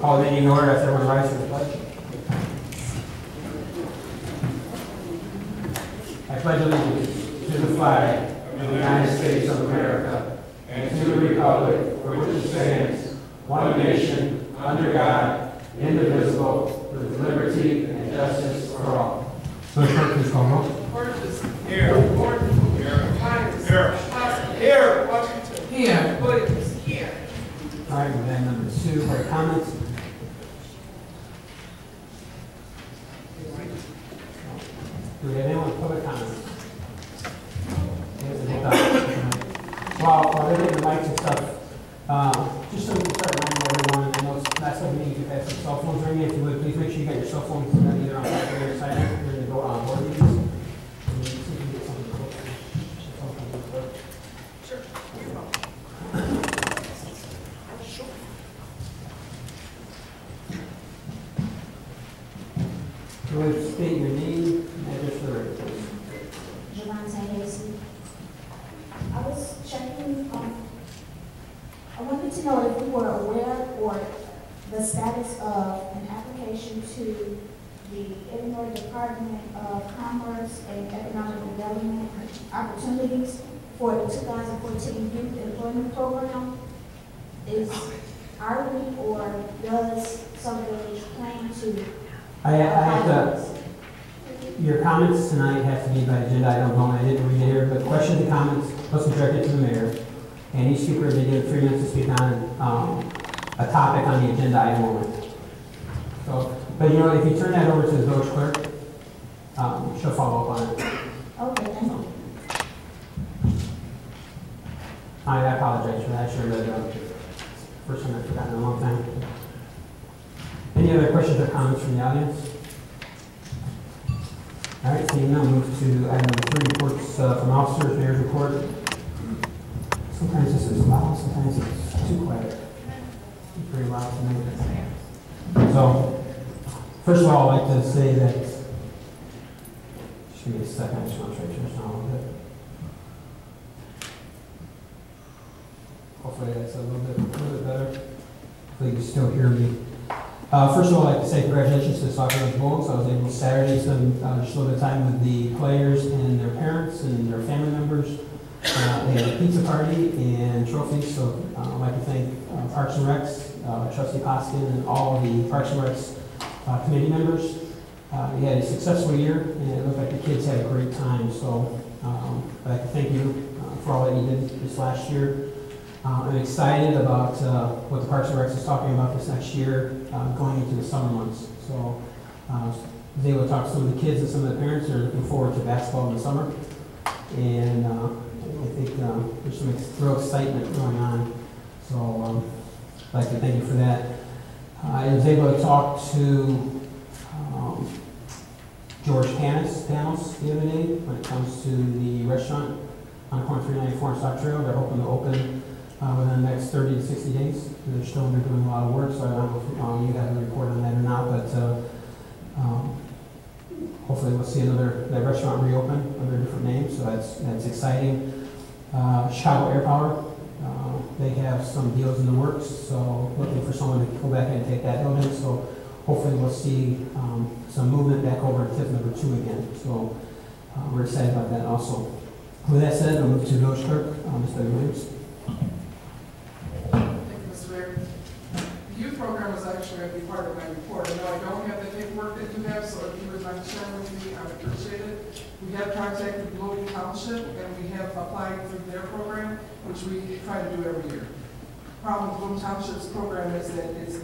Call the meeting in order. As everyone rise for the pledge. I pledge allegiance to the flag of the United States of America and to the republic for which it stands, one nation, under God, indivisible, with liberty and justice for all. So, clerk, please call roll. Burgess. Here. Gordon. Here. Hines. Here. Hudson. Here. Washington. Here. Williams. Here. All right, and then number 2, public comments. Do we have anyone with public comments? While they're getting the mics and stuff, just so we can start reminding everyone, I know it's last couple meetings you've had some cell phones ringing. If you would, please make sure you got your cell phones either on silent or silent during the board meetings. Sure. Go ahead and state your name and address for the record, please. I was checking, I wanted to know if we were aware or the status of an application to the Illinois Department of Commerce and Economic Development Opportunities for the 2014 Youth Employment Program. Are we or does some village plan to? I have to, your comments tonight have to be by agenda item only. I didn't read it here, but questions and comments must be directed to the mayor. And each speaker will be given 3 minutes to speak on a topic on the agenda item only. So, but you know, if you turn that over to the village clerk, she'll follow up on it. Okay, thank you. I apologize for that. Sure, that first time I've forgotten in a long time. Any other questions or comments from the audience? All right, seeing none, move to item number 3, reports from officers, mayor's report. Sometimes this is loud, sometimes it's too quiet. It's pretty loud tonight. So, first of all, I'd like to say that, just give me a second, I just want to try to turn this on a little bit. Hopefully that's a little bit better. Hopefully you can still hear me. First of all, I'd like to say congratulations to the Soccer League Bulls. I was able to Saturday spend just a little bit of time with the players and their parents and their family members. They had a pizza party and trophies, so I'd like to thank Parks and Recs, Trustee Poskin, and all of the Parks and Recs committee members. We had a successful year, and it looked like the kids had a great time. So I'd like to thank you for all that you did this last year. I'm excited about what the Parks and Recs is talking about this next year, going into the summer months. So I was able to talk to some of the kids and some of the parents. They're looking forward to basketball in the summer. And I think there's some real excitement going on. So I'd like to thank you for that. I was able to talk to George Panos the other day when it comes to the restaurant on corner 394 in Stock Trail. They're hoping to open within the next 30 to 60 days. They're doing a lot of work, so I don't know if you guys will report on that or not, but hopefully we'll see that restaurant reopen under a different name, so that's exciting. Chicago Air Power, they have some deals in the works, so looking for someone to go back and take that building, so hopefully we'll see some movement back over to TIF number 2 again, so we're excited about that also. With that said, I'll move to Village Clerk, Mr. Williams. The youth program is actually going to be part of my report. I know I don't have the paperwork that you have, so if you would like to share with me, I would appreciate it. We have contacted P.L.A.N Township, and we have applied for their program, which we try to do every year. The problem with P.L.A.N Township's program is that it's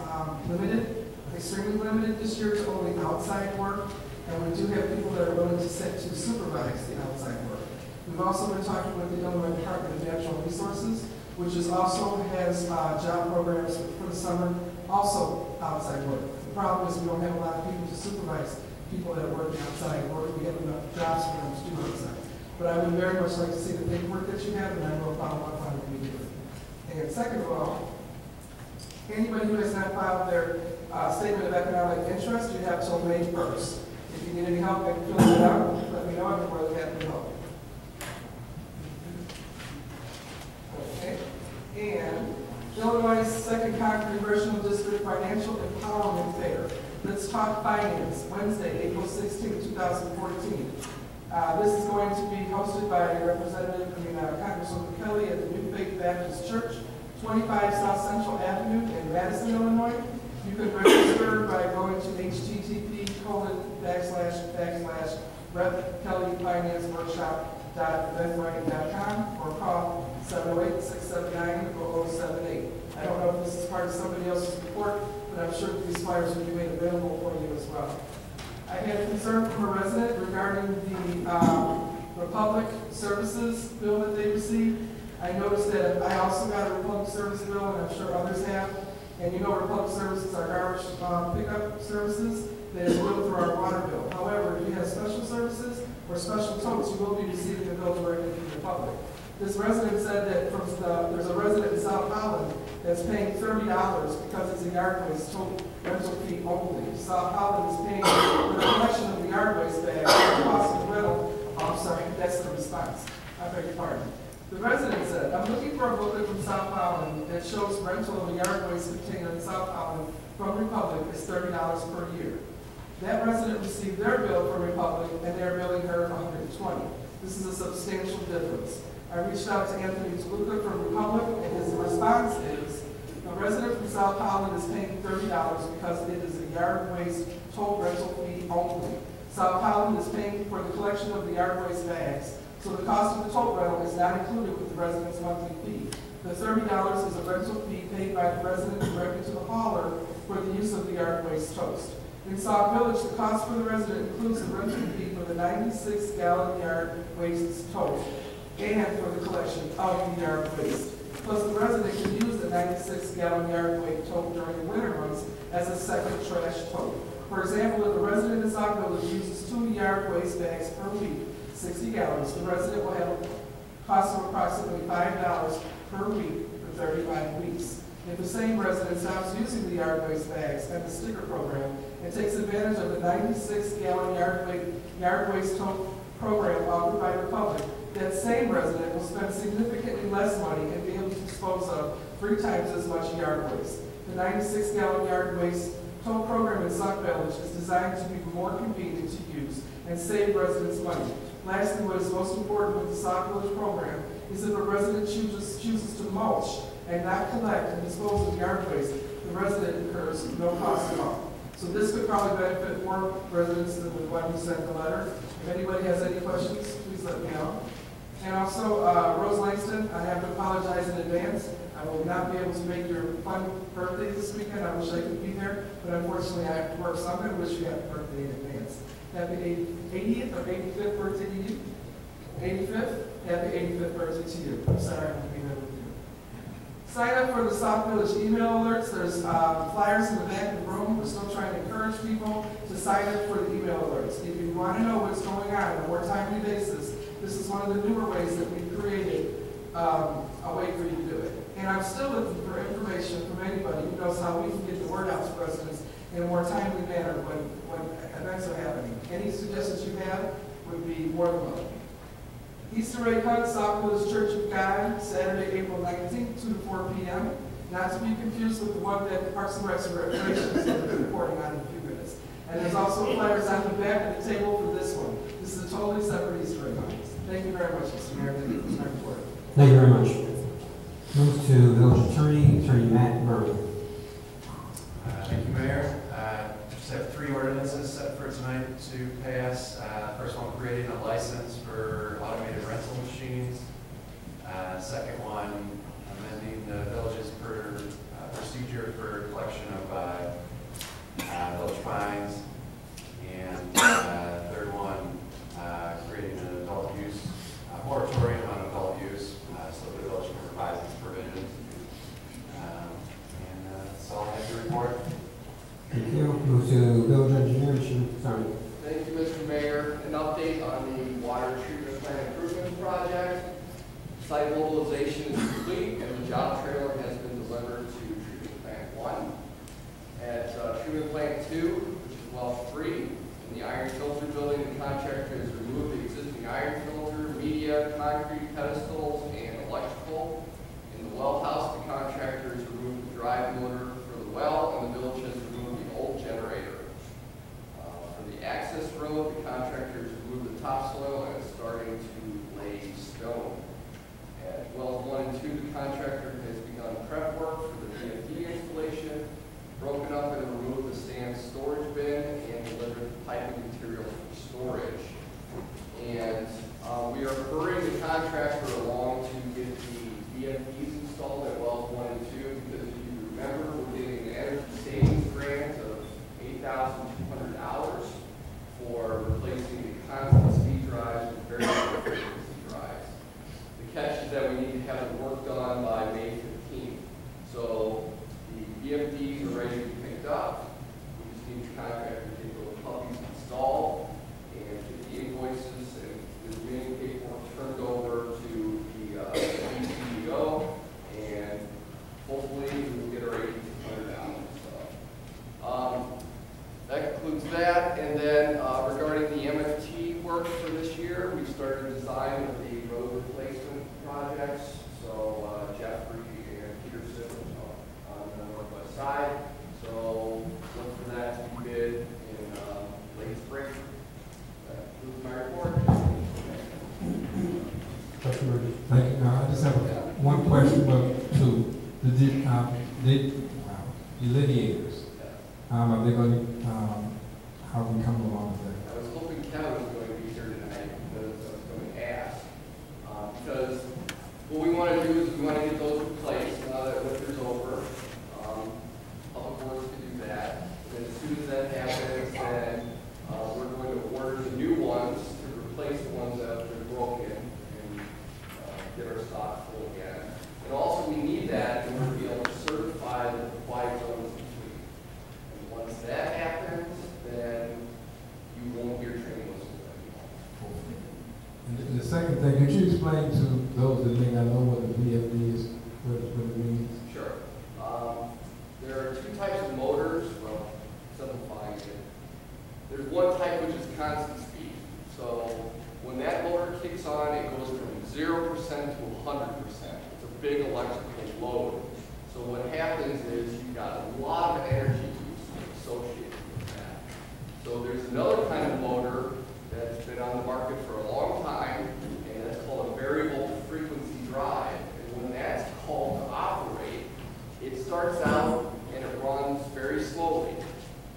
limited, extremely limited this year to only outside work, and we do have people that are willing to supervise the outside work. We've also been talking with the Illinois Department of Natural Resources, which also has job programs for the summer, also outside work. The problem is we don't have a lot of people to supervise people that are working outside work. We have enough jobs for them to do outside. But I would very much like to see the paperwork that you have, and I will follow up on it immediately. And second of all, anybody who has not filed their statement of economic interest, you have till May 1st. If you need any help in filling it out, let me know. I'm more than happy to help. Okay. And Illinois' second Concord Congressional District Financial Empowerment Fair. Let's Talk Finance, Wednesday, April 16, 2014. This is going to be hosted by Congresswoman Kelly at the New Faith Baptist Church, 25 South Central Avenue in Madison, Illinois. You can register by going to http://RepKellyFinanceWorkshop.eventbrite.com or call 708-679-0078. I don't know if this is part of somebody else's report, but I'm sure that these flyers will be made available for you as well. I had a concern from a resident regarding the Republic Services bill that they received. I noticed that I also got a Republic Service bill, and I'm sure others have. And you know Republic Services are garbage pickup services that is billed through our water bill. However, if you have special services or special totes, you will be receiving a bill directly from Republic. This resident said that there's a resident in South Holland that's paying $30 because it's a yard waste tote rental fee only. South Holland is paying for the collection of the yard waste bag, the cost of the rental. I'm sorry, that's the response. I beg your pardon. The resident said, I'm looking for a booklet from South Holland that shows rental of a yard waste container in South Holland from Republic is $30 per year. That resident received their bill from Republic, and they're billing her $120. This is a substantial difference. I reached out to Anthony Toluca from Republic, and his response is, the resident from South Holland is paying $30 because it is a yard waste toll rental fee only. South Holland is paying for the collection of the yard waste bags, so the cost of the toll rental is not included with the resident's monthly fee. The $30 is a rental fee paid by the resident directly to the hauler for the use of the yard waste toast. In Sauk Village, the cost for the resident includes the rental fee for the 96-gallon yard waste toast and for the collection of the yard waste. Plus, the resident can use the 96-gallon yard waste tote during the winter months as a second trash tote. For example, if the resident in Sauk Village uses 2 yard waste bags per week, 60 gallons, the resident will have a cost of approximately $5 per week for 35 weeks. If the same resident stops using the yard waste bags and the sticker program and takes advantage of the 96-gallon yard waste tote program offered by Republic, that same resident will spend significantly less money and be able to dispose of 3 times as much yard waste. The 96-gallon yard waste tote program in Sauk Village is designed to be more convenient to use and save residents money. Lastly, what is most important with the Sauk Village program is if a resident chooses to mulch and not collect and dispose of yard waste, the resident incurs no cost at all. So this could probably benefit more residents than the one who sent the letter. If anybody has any questions, please let me know. And also, Rose Langston, I have to apologize in advance. I will not be able to make your fun birthday this weekend. I wish I could be there, but unfortunately I have to work, so I'm going to wish you a happy birthday in advance. Happy 80th or 85th birthday to you? 85th? Happy 85th birthday to you. I'm sorry I won't be there with you. Sign up for the Sauk Village email alerts. There's flyers in the back of the room. We're still trying to encourage people to sign up for the email alerts. If you want to know what's going on a more timely basis, this is one of the newer ways that we've created a way for you to do it. And I'm still looking for information from anybody who knows how we can get the word out to residents in a more timely manner when events are happening. Any suggestions you have would be more than welcome. Easter egg hunt, Sauk Village Church of God, Saturday, April 19th, 2 to 4 p.m. Not to be confused with the one that Parks and Recreation is going to be reporting on in a few minutes. And there's also flyers on the back of the table for this one. This is a totally separate Easter egg hunt. Thank you very much, Mr. Mayor. Thank you for my report. Thank you very much. Move to Village Attorney Matt Murray. Thank you, Mayor. Just have 3 ordinances set for tonight to pass. First one, creating a license for automated rental machines. Second one, amending the village's procedure for collection of village fines. And third one, creating an adult use moratorium on adult use, so the village can revise its provisions. And that's all I have to report. Thank you. Move to Village Engineer, sorry. Thank you, Mr. Mayor. An update on the water treatment plant improvement project. Site mobilization is complete and the job trailer has been delivered to treatment plant 1. At treatment plant 2, which is well 3, in the iron filter building, the contractor has removed the existing iron filter, media, concrete pedestals, and electrical. In In the well house, the contractor has removed the drive motor for the well, and the village has removed the old generator. For the access road, the contractor has removed the topsoil and is starting to lay stone. At wells 1 and 2, the contractor has begun prep work for the VFD installation, broken up and removed the sand storage bin, and delivered the piping material for storage. And we are hurrying the contractor along to get the VFDs installed at wells 1 and 2, because if you remember, we're getting an energy savings grant of $8,200 for replacing the constant speed drives with very low frequency drives. The catch is that we need to have the work done by May 15th. So the VFDs are ready to be picked up. We just need the contractor to get those puppies installed and get the invoices and the remaining paperwork turned over to the CEO, and hopefully we will get our $8,200. So that concludes that. And then regarding the MFT work for this year, we started design of the road replacement projects. So Jeffrey and Peterson on the northwest side. So look for that to be bid in late spring. That concludes my report. Trustee Burgess. Thank you. I just have one question, but two. The litigators, are they going to, how we come along with that? I was hoping Kevin was going to be here tonight because I was going to ask. Because what we want to do is we want to get those replaced now that winter's over. Public Works can do that. And as soon as that happens, then we're going to order the new ones to replace the ones that have been broken and get our stock full again. And also we need that in order to be able to certify that the quiet zone is complete. And once that happens, then you won't hear train whistles anymore. And the second thing, could you explain to those that may not know what the VFD is, what it means? Sure. There are two types of motors. Well, simplifying it. There's one type which is constant speed. So when that motor kicks on, it goes from 0% to 100%. It's a big electrical load. So what happens is you've got a lot of energy use associated with that. So there's another kind of motor that's been on the market for a long time, and that's called a variable frequency drive. And when that's called to operate, it starts out and it runs very slowly.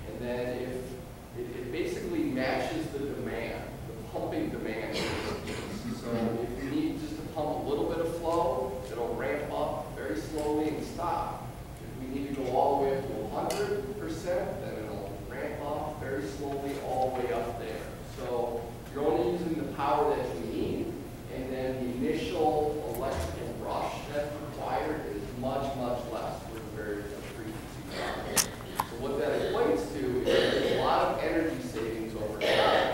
And then if it basically matches the demand, the pumping demand. So if you need just to pump a little bit of flow, it'll ramp up very slowly and stop. If we need to go all the way up to 100%, then it'll ramp up very slowly all the way up there. So you're only using the power that you need, and then the initial electrical rush that's required is much, much less with a very frequency drive. So what that equates to is a lot of energy savings over time,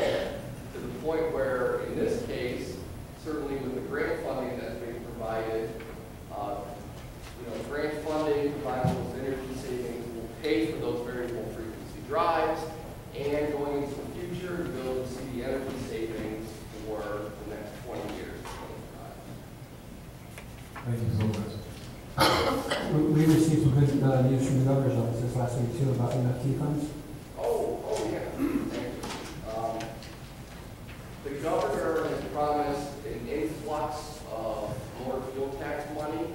to the point where, in this case, certainly with the grant funding that's being provided, grant funding providing those energy savings will pay for those variable frequency drives, and going into the future, to be able to see the energy savings for the next 20 years. Thank you so much. We received some good news from the governor's office this last week too about MFT funds. Oh yeah. Thank you. The governor has promised an influx of motor fuel tax money,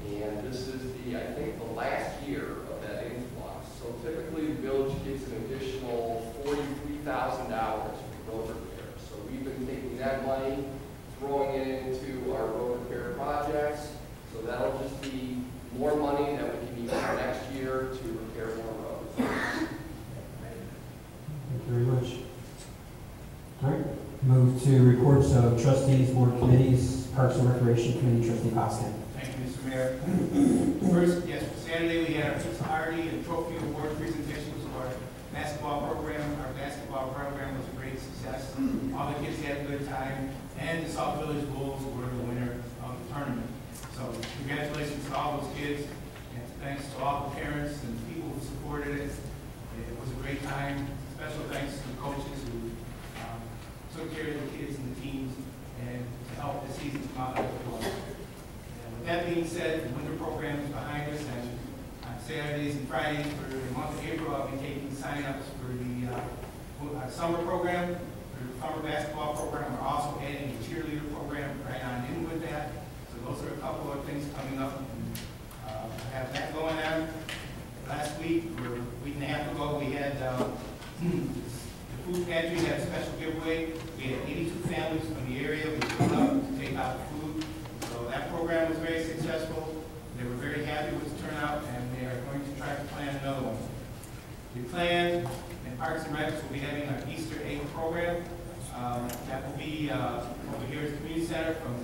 and this is I think the last year of that influx. So typically the village gets an additional $43,000 for road repair. So we've been taking that money, throwing it into our road repair projects. So that'll just be more money that we can use for next year to repair more roads. Thank you very much. All right, move to reports of trustees, board committees, Parks and Recreation Committee, Trustee Hoskin. Thank you, Mr. Mayor. First, yes, Saturday we had our pizza party and trophy award presentations of our basketball program. Our basketball program was a great success. All the kids had a good time, and the South Village Bulls were the winner of the tournament. So congratulations to all those kids, and thanks to all the parents and people who supported it. It was a great time. Special thanks to the coaches who took care of the kids and the teams and to help the season come out like it was. And with that being being said, the winter program is behind us, and on Saturdays and Fridays for the month of April, I'll be taking sign-ups for the summer program, for the summer basketball program. We're also adding a cheerleader program right on in with that. So those are a couple of things coming up. I have that going on. Last week, or a week and a half ago, we had the food pantry had a special giveaway. We had 82 families from the area who showed up to take out the food. So that program was very successful. They were very happy with the turnout, and they are going to try to plan another one. The P.L.A.N. and Parks and Recs will be having our Easter egg program. That will be over here at the Community Center from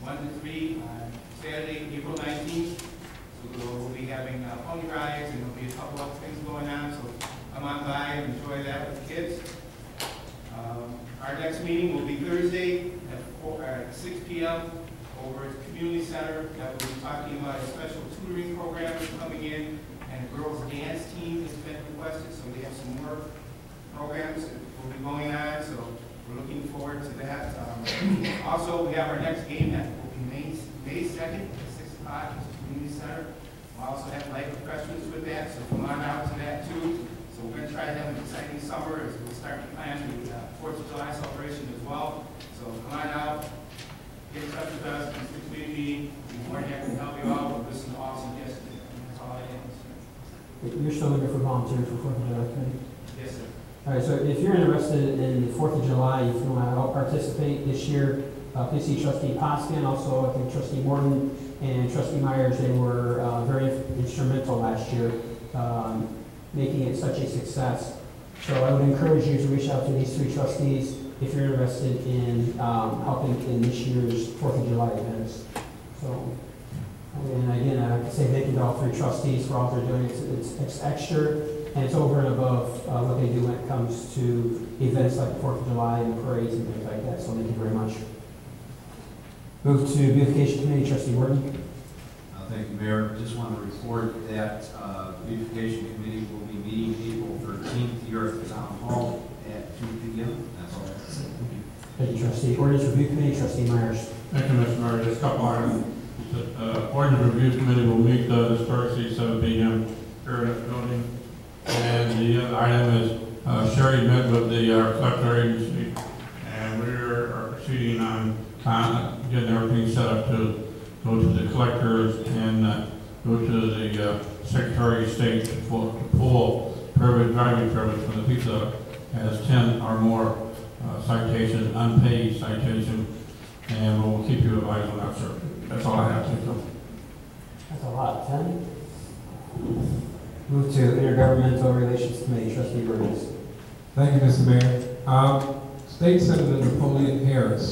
1 to 3 on Saturday, April 19th. So we'll be having pony rides, and there'll be a couple other things going on. So come on by and enjoy that with the kids. Our next meeting will be Thursday at 6 p.m. over at the Community Center. That will be talking about a special tutoring program that's coming in, and a girls' dance team has been requested, so we have some more programs that will be going on, so we're looking forward to that. Also, we have our next game that will be May 2nd at 6 o'clock at the Community Center. We'll also have light refreshments with that, so come on out to that too. So we're going to try to have an exciting summer as we start to plan the 4th of July celebration as well. So come on out, get in touch with us, it's the community. We're more than happy to help you out. We'll listen to all suggestions. That's all I have. You're still looking for volunteers for 4th of July committee? Yes, sir. All right, so if you're interested in the 4th of July, if you want to help participate this year, please see Trustee Poskin, also I think Trustee Morton and Trustee Myers. They were very instrumental last year, making it such a success. So I would encourage you to reach out to these 3 trustees if you're interested in helping in this year's 4th of July events. So, and again, I have to say thank you to all 3 trustees for all they're doing. It's extra, and it's over and above what they do when it comes to events like the 4th of July and parades and things like that. So thank you very much. Move to Beautification Committee, Trustee Morton. Thank you, Mayor. Just want to report that the Beautification Committee will be meeting April 13th here at the Town Hall at 2 p.m. That's all I have to say. Thank you, Trustee. Ordinance Review Committee, Trustee Myers. Thank you, Mr. Mayor. Just a couple items. The Ordinance Review Committee will meet this Thursday, 7 p.m. here in this building. And the other item is Sherry met with the collector agency, and we are proceeding on getting everything set up to go to the collectors and go to the Secretary of State to pull driving permits when the pizza has 10 or more citations, unpaid citations, and we'll keep you advised on that, sir. That's all I have to do. That's a lot. 10? Move to Intergovernmental Relations Committee, Trustee Burgess. Thank you, Mr. Mayor. State Senator Napoleon Harris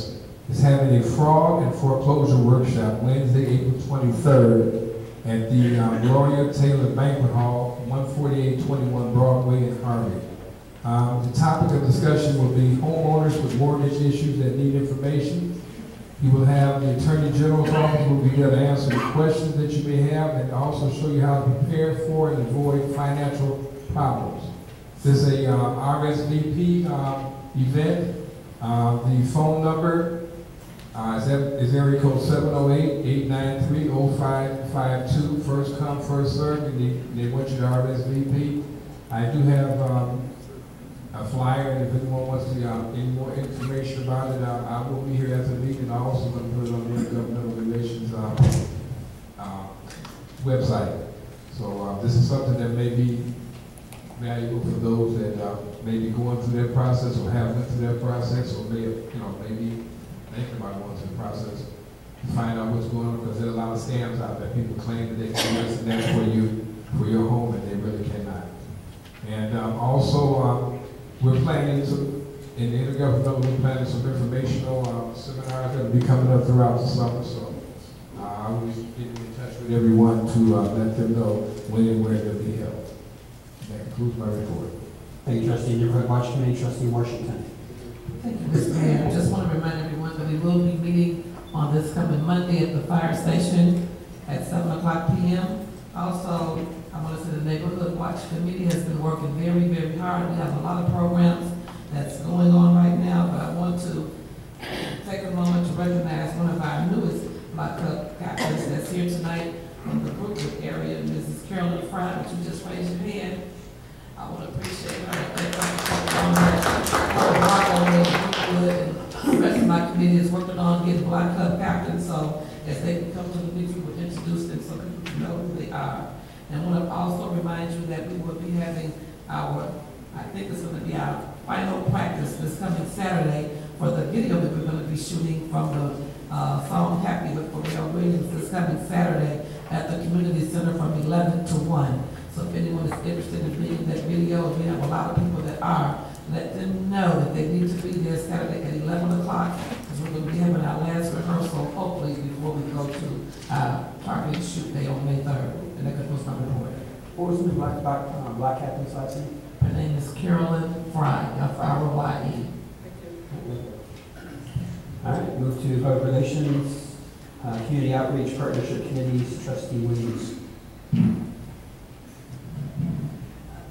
is having a fraud and foreclosure workshop Wednesday, April 23rd at the Gloria Taylor Banquet Hall, 14821 Broadway in Harvey. The topic of discussion will be homeowners with mortgage issues that need information. You will have the Attorney General's office will be there to answer the questions that you may have and also show you how to prepare for and avoid financial problems. This is a RSVP event. The phone number is area code 708-893-0552. First come, first served. They want you to RSVP. I do have a flyer, and if anyone wants to any more information about it, I will be here at the meeting. I also going to put it on the Intergovernmental Relations website. So this is something that may be valuable for those that may be going through that process or have went through that process, or may maybe thinking about going through the process to find out what's going on, because there's a lot of scams out there. People claim that they can do this and that for your home, and they really cannot. And also, we're planning in the Intergovernmental, we're planning some informational seminars that will be coming up throughout the summer. So I will be getting in touch with everyone to let them know when and where they'll be held. That concludes my report. Thank you, Trustee. Neighborhood Watch Committee, Trustee Washington. Thank you, Mr. Mayor. I just want to remind everyone that we will be meeting on this coming Monday at the fire station at 7 o'clock p.m. Also, I want to say the Neighborhood Watch Committee has been working very, very hard. We have a lot of programs that's going on right now, but I want to take a moment to recognize one of our newest lockup captains that's that's here tonight from the Brookwood area, Mrs. Carolyn Fry, would you just raise your hand? I want to appreciate her. Thank her for the rest of my committee is working on getting Black Club captains, so as they can come to the meeting, we'll introduce them so that people know who they are. And I want to also remind you that we will be having our, I think it's going to be our final practice this coming Saturday for the video that we're going to be shooting from the song Happy with Pharrell Williams this coming Saturday at the Community Center from 11 to 1. So if anyone is interested in being in that video, we have a lot of people that are, let them know that they need to be there Saturday at 11 o'clock, because we're going to be having our last rehearsal, hopefully, before we go to target shoot day on May 3rd. And that concludes my report. What was the Black Captain's last name? Her name is Carolyn Fry, F-R-Y-E. All right, move to Public Relations, Community Outreach Partnership Committees, Trustee Williams.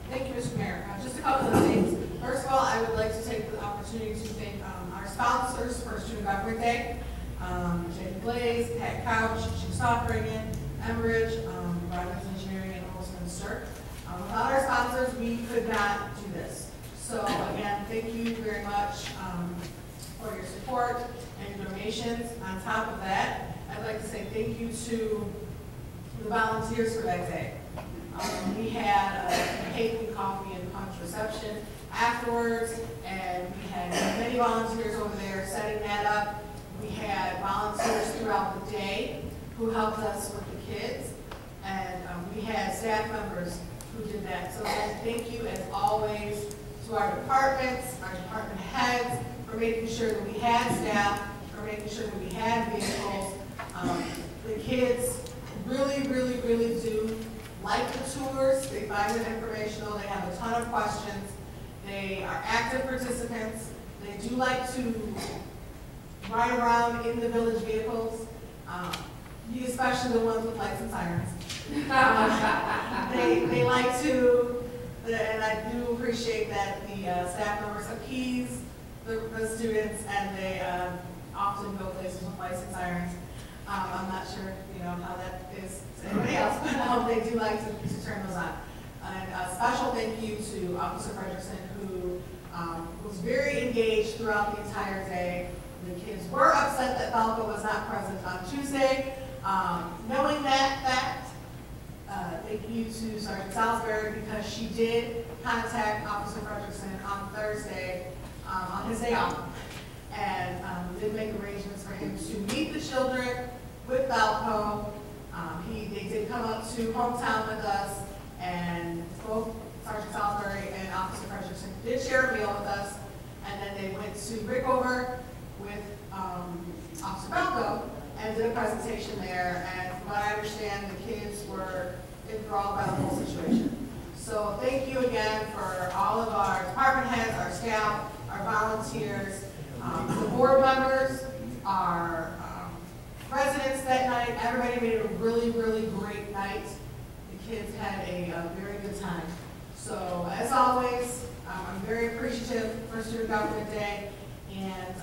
Thank you, Mr. Mayor. Just a couple of things. First of all, I would like to take the opportunity to thank our sponsors for Student Government Day. J.D. Blaze, Pat Couch, Chief Stockbringen, Emmerich, Rogers Engineering, and Holzminster. Without our sponsors, we could not do this. So again, thank you very much for your support and your donations. On top of that, I'd like to say thank you to the volunteers for that day. We had a cake and coffee and punch reception afterwards, and we had many volunteers over there setting that up. We had volunteers throughout the day who helped us with the kids, and we had staff members who did that. So thank you, as always, to our departments, our department heads, for making sure that we had staff, for making sure that we had vehicles. The kids really, really, really do like the tours. They find them informational. They have a ton of questions. They are active participants. They do like to ride around in the village vehicles, especially the ones with lights and sirens. They like to, and I do appreciate that the staff members appease the students, and they often go places with lights and sirens. I'm not sure, how that is to anybody else, but they do like to turn those on. And a special thank you to Officer Frederickson, who was very engaged throughout the entire day. The kids were upset that Falco was not present on Tuesday. Knowing that fact, thank you to Sergeant Salisbury, because she did contact Officer Frederickson on Thursday on his day off, and did make arrangements for him to meet the children with Falco. They did come up to hometown with us, and both Sergeant Salisbury and Officer Frederickson did share a meal with us, and then they went to Rickover with Officer Falco and did a presentation there. And from what I understand, the kids were enthralled by the whole situation. So thank you again for all of our department heads, our staff, our volunteers, the board members, our residents that night. Everybody made it a really, really great night. The kids had a very good time. So as always, I'm very appreciative for Student Government Day, and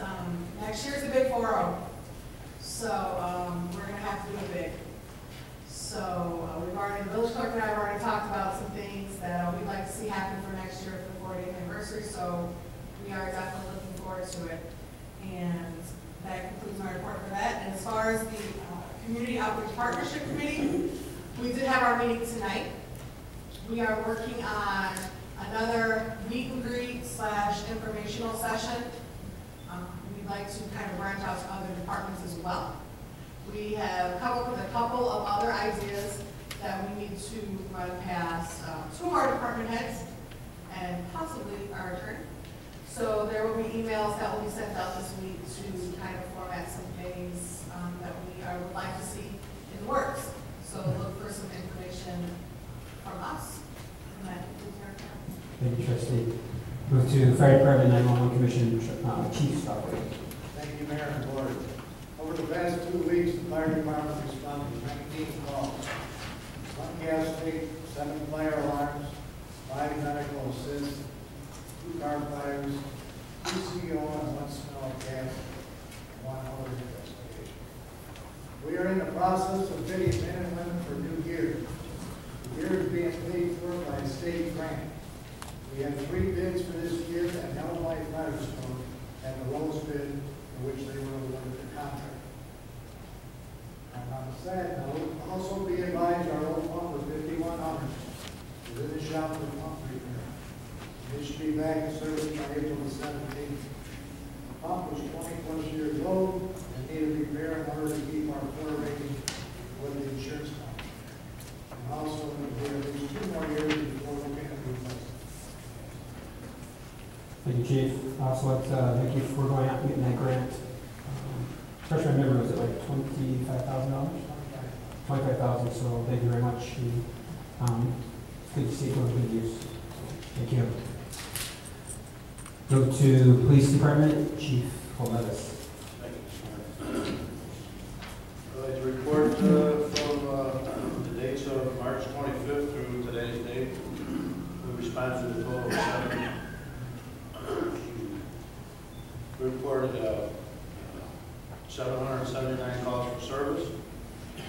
next year's a big 4-0. So we're going to have to do it big. So we've already, the village clerk and I have already talked about some things that we'd like to see happen for next year for the 40th anniversary. So we are definitely looking forward to it. And that concludes my report for that. And as far as the Community Outreach Partnership Committee, we did have our meeting tonight. We are working on another meet and greet / informational session. We'd like to kind of branch out to other departments as well. We have come up with a couple of other ideas that we need to run past two of our department heads and possibly our attorney. So there will be emails that will be sent out this week to kind of format some things that we would like to see in the works. So look for some information from us. And that concludes our report. Thank you, Trustee. Move to Fire Department 911 Commission, Chief Stockbringen. Thank you, Mayor and Board. Over the past 2 weeks, the fire department responded to 19 calls, 1 gas leak, 7 fire alarms, 5 medical assists, 2 car fires, 2 CO and 1 smell of gas, and 1 odor investigation. We are are in the process of bidding men and women for new gear. The gear is being paid for by a state grant. We have 3 bids for this gear, and Illinois Firestone had the lowest bid, for which they were awarded the contract. And on the side note, also be advised our old pump was 5100. It's in the shop for pump repair. It should be back in service by April the 17th. The pump was 20+ years old and needed repair in order to keep our floor rating with the insurance company. And also, we have at least 2 more years before looking at replacement. Thank you, Chief. Also, thank you for going out and getting that grant. First I remember, was it like $25,000? $25,000, so thank you very much. And, good to see it going to good use. Thank you. Go to Police Department, Chief Colmettis. I'd like to report from the dates of March 25th through today's date. We responded to a total of we reported 779 calls for service.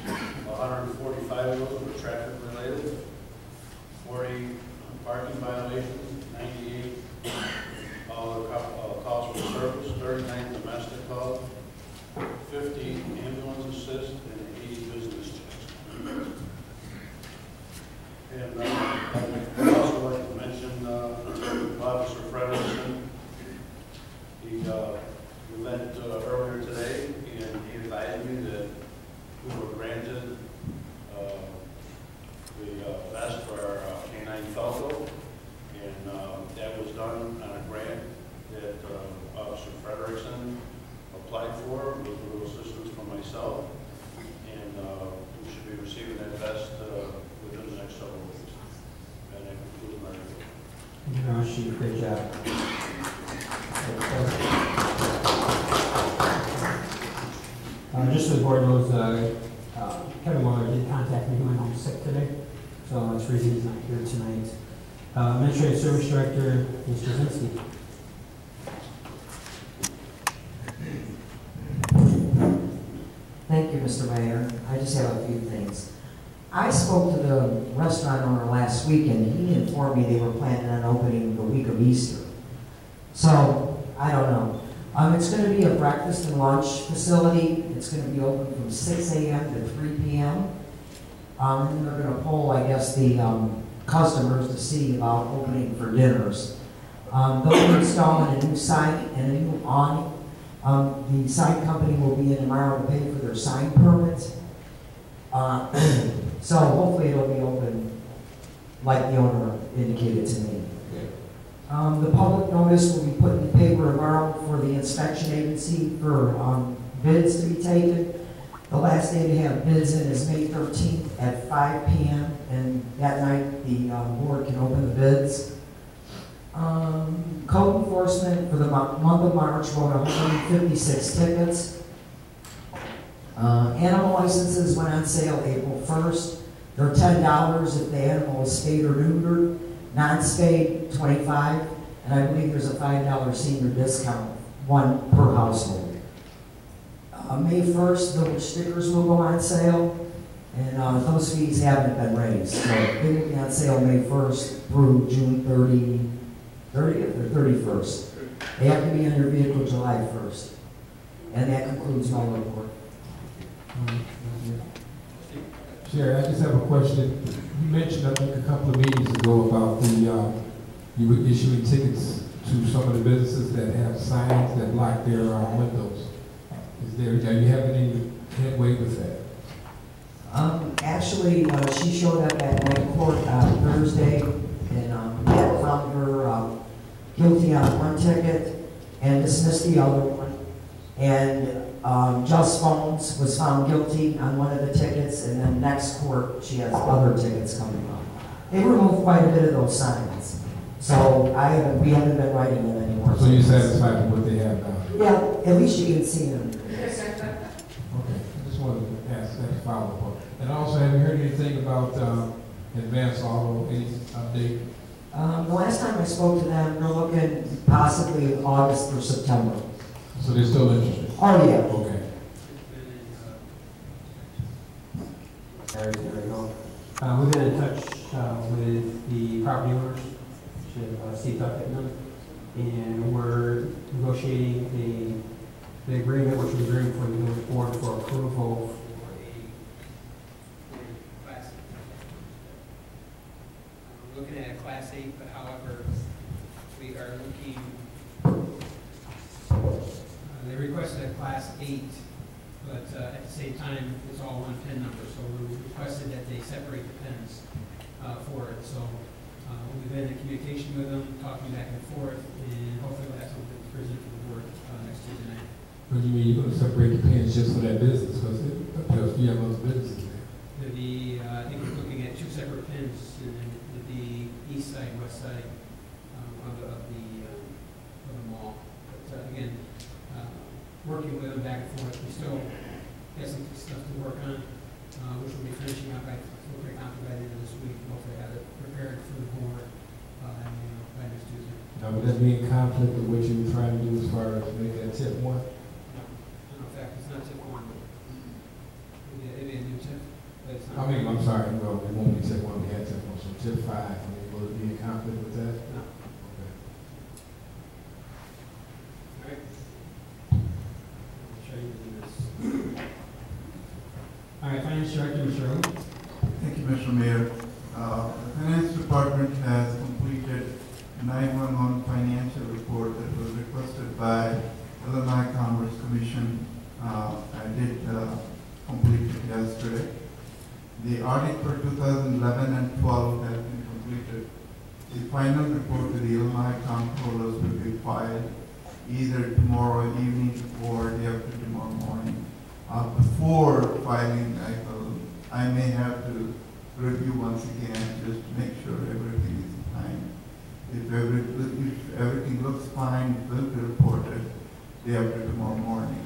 145 of those were traffic related. 40 parking violations, 98 calls for service, 39 domestic calls, 50 ambulance assist, and 80 business checks. And I'd also like to mention Officer Frederickson. We met earlier today, and he advised me that we were granted the vest for our K-9 Falco, and that was done on a grant that Officer Frederickson applied for with a little assistance from myself, and we should be receiving that vest within the next several weeks. And that concludes my report. Thank you very much, Chief. Great job. Just so the board knows, Kevin Waller did contact me. He went home sick today, so that's the reason he's not here tonight. Administrative Service Director, Mr. Zinsky. Thank you, Mr. Mayor. I just have a few things. I spoke to the restaurant owner last week, and he informed me they were planning on opening the week of Easter. So, I don't know. It's going to be a breakfast and lunch facility. It's going to be open from 6 a.m. to 3 p.m. And they're going to poll, I guess, the customers to see about opening for dinners. They'll be installing a new sign and a new awning. The sign company will be in tomorrow to pay for their sign permits. So hopefully it'll be open like the owner indicated to me. The public notice will be put in the paper tomorrow for the inspection agency for bids to be taken. The last day to have bids in is May 13th at 5 p.m. and that night the board can open the bids. Code enforcement for the month of March wrote 156 tickets. Animal licenses went on sale April 1st. They're $10 if the animal is spayed or neutered. Non-spayed, $25. And I believe there's a $5 senior discount, one per household. May 1st, village stickers will go on sale. And those fees haven't been raised. So they will be on sale May 1st through June 30th or 31st. They have to be in your vehicle July 1st. And that concludes my report. Sherry, I just have a question. You mentioned, I think, a couple of meetings ago about you were issuing tickets to some of the businesses that have signs that block their windows. Do you have any headway with that? Actually, she showed up at my court on Thursday, and found her guilty on one ticket and dismissed the other one. And Just Phones was found guilty on one of the tickets, and then next court she has other tickets coming up. They removed quite a bit of those signs, so we haven't been writing them anymore. So you're satisfied with what they have now? Yeah, at least you can see them. Okay, I just wanted to ask that follow-up. And also, have you heard anything about Advanced Auto, any update? The last time I spoke to them, they're looking possibly August or September. So they're still interested? Oh, yeah. Okay. Larry's there to go. We've been in touch with the property owners, Steve Duckett and them, and we're negotiating the agreement which we're agreeing for the village board for approval for a class. We're looking at a class 8, but however, we are looking. They requested a class 8. But at the same time, it's all one PIN number, so we requested that they separate the PINs for it. So we've been in communication with them, talking back and forth, and hopefully we'll have something to present to the board next Tuesday night. What do you mean, you're gonna separate the pins just for that business, because you have other businesses there? There'll be, I think we're looking at 2 separate PINs, and then the east side, west side of the mall. But again, working with them back and forth, we still got some stuff to work on, which we'll be finishing up by the end of this week. Hopefully have it prepared for the board by next Tuesday. Now, would that be in conflict with what you were trying to do as far as make that tip 1? No, in fact, it's not tip 1. It'd be a new tip, but it's not. I mean, I'm sorry, well, it won't be tip 1, we had tip 1, so tip 5, I mean, will it be in conflict with that? No. Okay. All right. I'll show you this. All right, Finance Director, Mr. Owen. Thank you, Mr. Mayor. The Finance Department has completed 911 financial report that was requested by Illinois Commerce Commission. I did complete it yesterday. The audit for 2011 and 12 has been completed. The final report to the Illinois comptrollers will be filed either tomorrow evening or day after tomorrow morning. Before filing, I may have to review once again, just to make sure everything is fine. If everything looks fine, it will be reported day after tomorrow morning.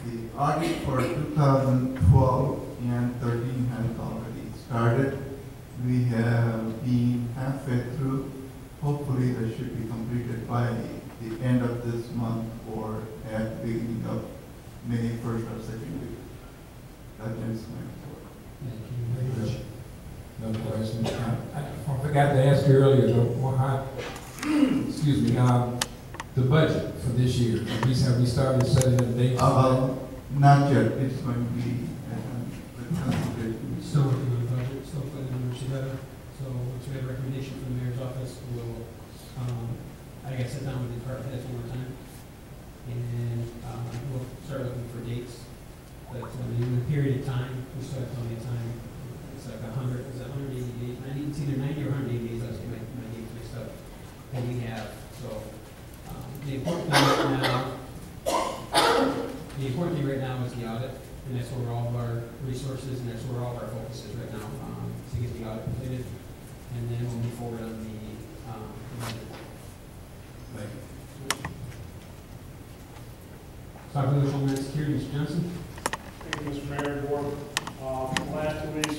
The audit for 2012 and 13 has already started. We have been halfway through. Hopefully that should be completed by the end of this month or at the beginning of May 1st or 2nd week. That ends my report. Thank you very much. Another question. I forgot to ask you earlier, excuse me, the budget for this year. Have we started setting up dates? Not yet. It's going to be Still working on the budget, still putting the numbers together. So once we have a recommendation from the mayor's office, we'll, I guess, sit down with the department heads one more time. And we'll start looking for dates. But in the period of time, we still have plenty of time. It's like 180 days, it's either 90 or 180 days, I was getting my dates mixed up, that we have. So the important thing right now is the audit, and that's where all of our resources and that's where all of our focus is right now, to get the audit completed. And then we'll move forward on the budget. Thank you. Talk to the Homeland Security, Mr. Johnson. Thank you, Mr. Mayor and Board. In the last 2 weeks,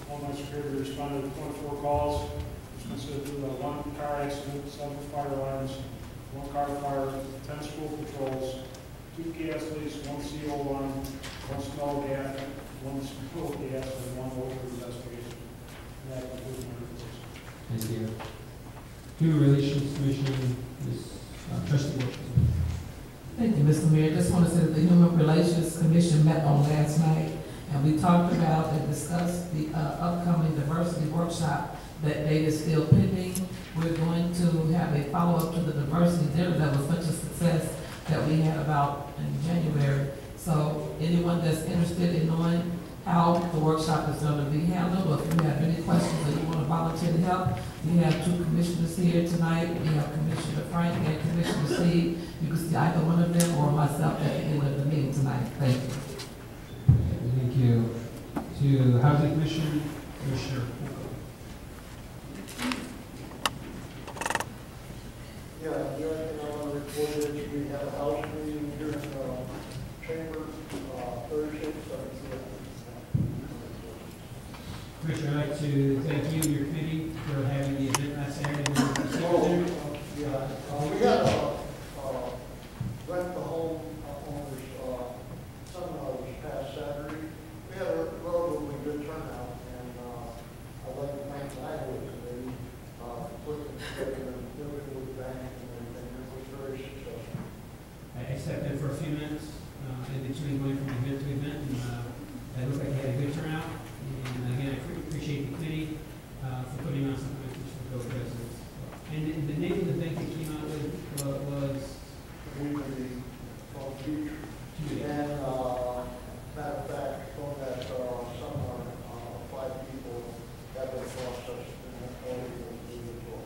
Homeland Security responded to 24 calls, which consisted of 1 car accident, 7 fire alarms, 1 car fire, 10 school patrols, 2 gas leaks, 1 CO alarm, 1 smell gas, 1 spill gas, and 1 odor investigation. And that concludes my report. Thank you. Human Relations Commission, Ms. Trustee Wilson. Thank you, Mr. Mayor. Just want to say that the Human Relations Commission met on last night, and we talked about and discussed the upcoming diversity workshop. That date is still pending. We're going to have a follow-up to the diversity dinner that was such a success that we had about in January. So anyone that's interested in knowing how the workshop is going to be handled, or if you have any questions or you want to volunteer to help, we have 2 commissioners here tonight. We have Commissioner Frank and Commissioner Steve. You can see either one of them or myself at the end of the meeting tonight. Thank you. Thank you. To the Housing Commission, Commissioner. Yeah, the other thing I want to report is we had a house meeting here in the chamber Thursday, so I can see that. Commissioner, I'd like to thank you and your committee for having the event last Saturday. We got rent the home owners seminar this past Saturday. We had a between going from event to event, and it looked like you had a good turnout. And again, I appreciate the committee for putting on something like this for those residents. And the name of the event that came out with was Community for future. And, matter of fact, from that summer, 5 people got their process and that's all we will do as well.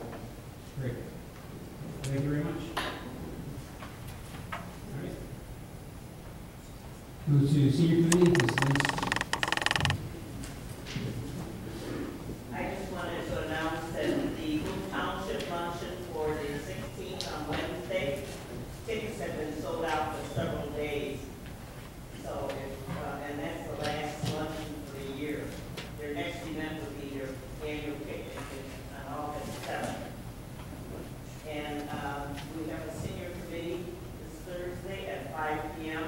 great. Thank you very much. All right. Move to senior committee. Ms. Lynch. I just wanted to announce that the Boone Township luncheon for the 16th on Wednesday, tickets have been sold out for several days. So, and that's the last luncheon for the year. Their next event will be their annual picnic on August 7th. And we have a senior committee this Thursday at 5 p.m.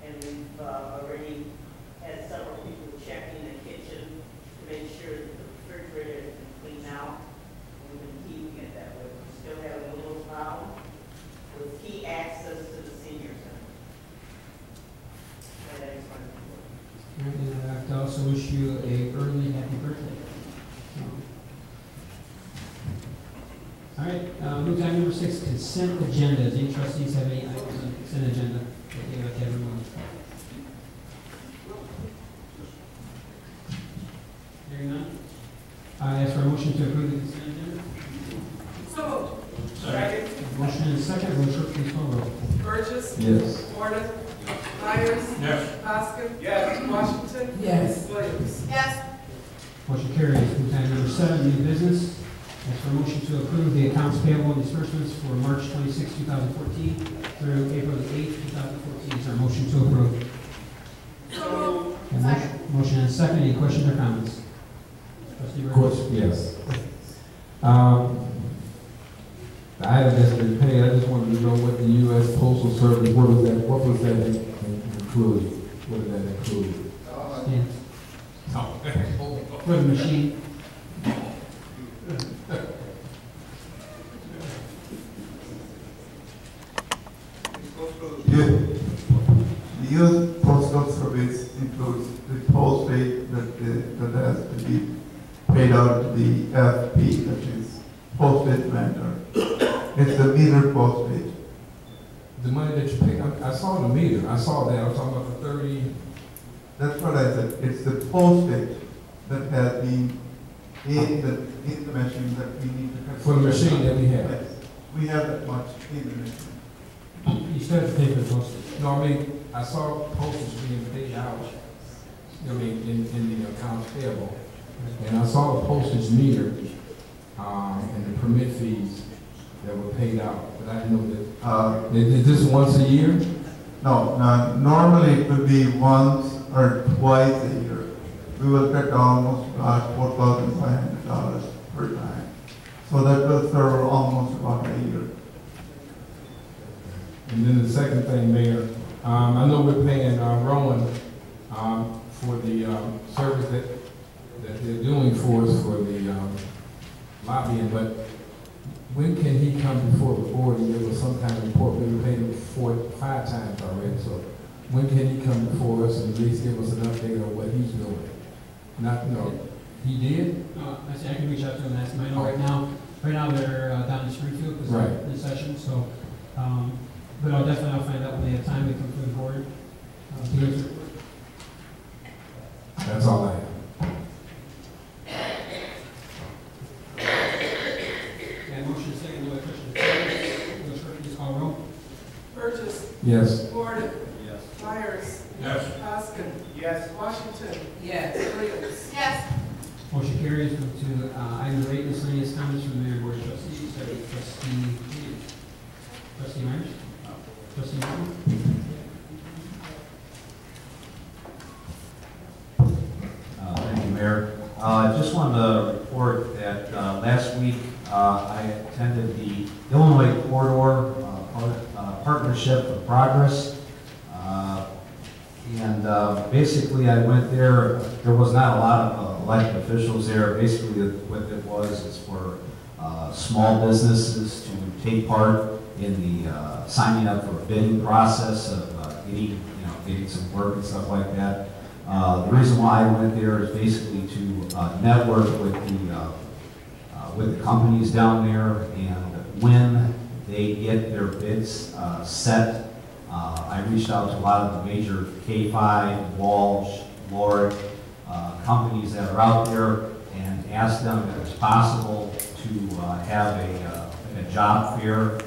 And we've already had several people checking the kitchen to make sure that the refrigerator is clean out. We've been keeping it that way. We still have a little problem with key access to the senior center. That is my report. All right, and I'd like to also wish you a early happy birthday. All right, move to item number 6, consent agenda. Does any trustees have any items on the consent agenda that they would like to have everyone? Hearing none. I ask for a motion to approve the consent agenda. So moved. Second. Motion and a second. Will clerk please call roll? Burgess. Yes. Gordon. Myers. Yes. Baskin. Yes. Washington. Yes. Williams. Yes. Motion carries. Move to item number 7, new business. Ask for a motion to approve the accounts payable and disbursements for March 26, 2014 through April 8, 2014. Is there a motion to approve? So moved. Motion and a second. Any questions or comments? Trustee Burgess? Question, yes. The item that's been paid, I just wanted to know what the U.S. Postal Service, what was that include? What did that include? Stand. For the machine. The U.S. Postal Service includes the postpaid that has to be paid out to the FP, that is postpaid vendor. It's the meter postpaid. The money that you pay, I saw the meter, I saw that, I was talking about the 30. That's what I said. It's the postpaid that has been in the machine that we need to. For the machine that we have. Yes, we have that much in the machine. You still have to pay for the postage. No, I mean, I saw postage being paid out, I mean, in the accounts payable. And I saw the postage meter, and the permit fees that were paid out, but I didn't know that, is this once a year? No, normally it would be once or twice a year. We will get almost $4,500 per time. So that will serve almost about a year. And then the second thing, Mayor, I know we're paying Rowan for the service that they're doing for us for the lobbying, but when can he come before the board and give us some kind of report? We've paid him 5 times already, so when can he come before us and at least give us an update on what he's doing? Not, no, he did? I see, I can reach out to him and ask him. I know right now they're down in Springfield because they're in session, so, but I'll find out when they have time to come to the board. To go through. That's all I have. Motion second, no questions. Will clerk please call roll? Burgess. Yes. Gordon. Yes. Myers. Yes. Baskin. Yes. Washington. Yes. Williams. Yes. Motion carries. Move to item number 8, miscellaneous comments from the Mayor and Board of Trustees. Trustee Myers? Trustee Martin? Thank you, Mayor. I just wanted to report that last week I attended the Illinois Corridor Partnership of Progress. And basically I went there. There was not a lot of elected officials there. Basically what it was is for small businesses to take part in the signing up for a bidding process of getting some work and stuff like that. The reason why I went there is basically to network with the companies down there, and when they get their bids set, I reached out to a lot of the major K5, Walsh, Lord companies that are out there and asked them if it's possible to have a job fair,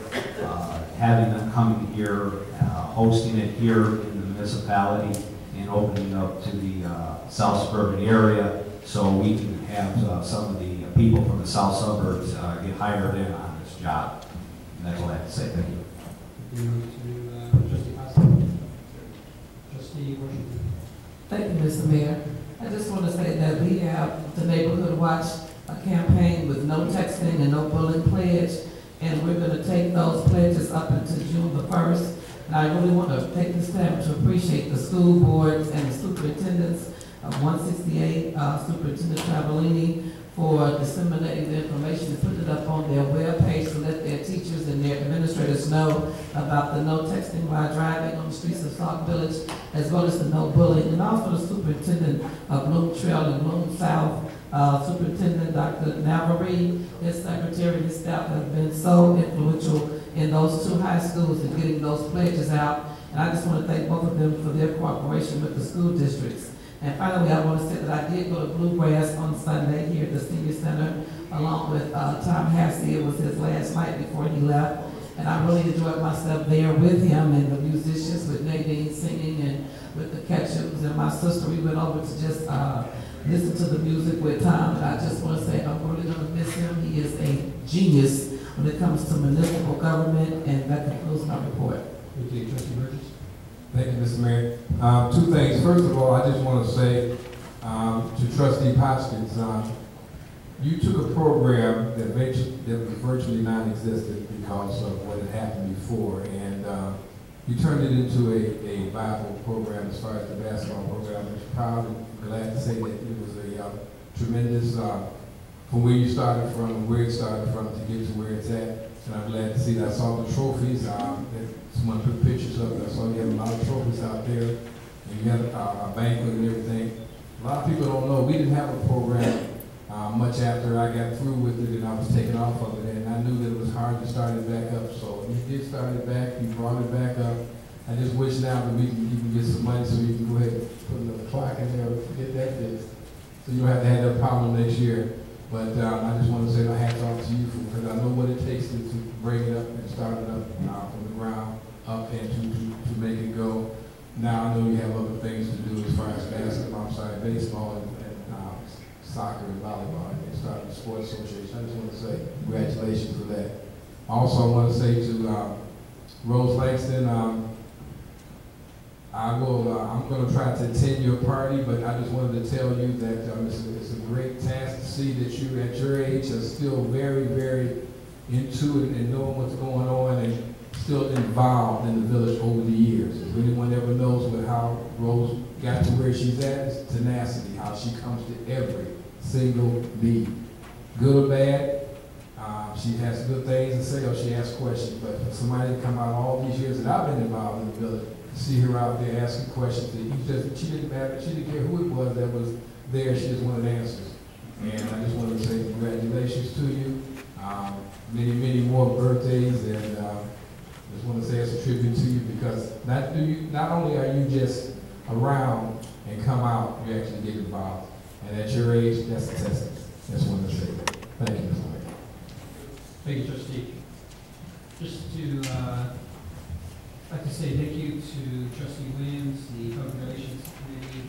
having them coming here, hosting it here in the municipality, and opening up to the south suburban area, so we can have some of the people from the south suburbs get hired in on this job. And that's all I have to say. Thank you. Trustee Costa. Trustee Washington. Thank you, Mr. Mayor. I just want to say that we have the Neighborhood Watch campaign with no texting and no bullying pledge, and we're going to take those pledges up until June the 1st. And I really want to take this time to appreciate the school boards and the superintendents of 168, Superintendent Travellini, for disseminating the information and putting it up on their webpage to let their teachers and their administrators know about the no texting while driving on the streets of Sauk Village, as well as the no bullying. And also the superintendent of Bloom Trail and Bloom South, Superintendent Dr. Navarre, his secretary and his staff have been so influential in those two high schools in getting those pledges out. And I just want to thank both of them for their cooperation with the school districts. And finally, I want to say that I did go to Bluegrass on Sunday here at the Senior Center, along with Tom Hassey. It was his last night before he left. And I really enjoyed myself there with him and the musicians, with Nadine singing, and with the Ketchums and my sister. We went over to just listen to the music with Tom. And I just want to say I'm really going to miss him. He is a genius when it comes to municipal government. And that concludes my report. Thank you, Trustee Burgess. Thank you, Mr. Mayor. Two things. First of all, I just want to say to Trustee Hoskins, you took a program that was virtually non-existent because of what had happened before, and you turned it into a viable program as far as the basketball program. I'm proud and glad to say that it was a tremendous, from where you started from and where it started from to get to where it's at. And I'm glad to see that. I saw the trophies. Someone put pictures up. I saw you have a lot of trophies out there. And you had a banquet and everything. A lot of people don't know we didn't have a program much after I got through with it and I was taken off of it. And I knew that it was hard to start it back up. So you did start it back. You brought it back up. I just wish now that we can get some money so we can go ahead and put another clock in there to get that fixed. So you don't have to have that problem next year. But I just want to say my hats off to you because I know what it takes to bring it up and start it up from the ground up and to make it go. Now I know you have other things to do as far as baseball and soccer and volleyball and starting the sports association. I just want to say congratulations for that. Also, I want to say to Rose Langston, I'm going to try to attend your party, but I just wanted to tell you that it's a great task to see that you, at your age, are still very, very into it and knowing what's going on and still involved in the village over the years. If anyone ever knows how Rose got to where she's at, it's tenacity, how she comes to every single meeting. Good or bad, she has good things to say or she asks questions, but for somebody to come out all these years that I've been involved in the village, see her out there asking questions. She didn't care who it was that was there. She just wanted answers. And I just wanted to say congratulations to you. Many, many more birthdays, and just want to say it's a tribute to you because not only are you just around and come out, you actually get involved. And at your age, that's a testament. Just wanted to say that. Thank you, Mr. Mayor. Thank you, Trustee. Just to I'd like to say thank you to Trustee Williams, the Public Relations Committee,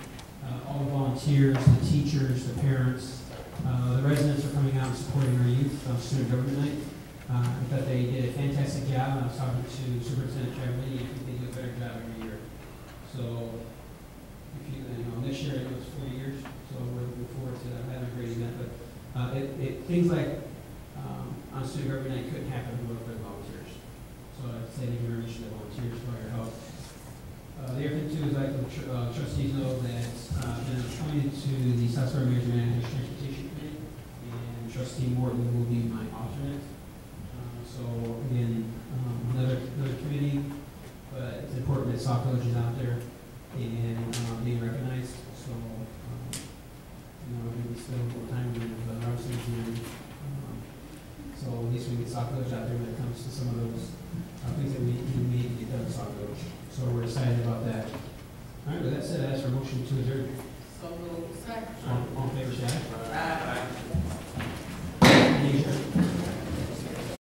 all the volunteers, the teachers, the parents, the residents for coming out and supporting our youth on Student Government Night. I thought they did a fantastic job, and I was talking to Superintendent Travellini, and I think they do a better job every year. So, if you know, next year I know it's 40 years, so we're looking forward to having a great event. But things like on Student Government Night couldn't happen without the volunteers. So I'd say thank you very much to the volunteers for your help. The other thing too is like the trustees know that I've been appointed to the South Suburban Mayor's Managed Transportation Committee, and Trustee Morton will be my alternate. So again, South Village out there when it comes to some of those things that we need to get done in South Village. So we're excited about that. All right, with that said, I ask for a motion to adjourn. So we'll second. All in favor, say aye.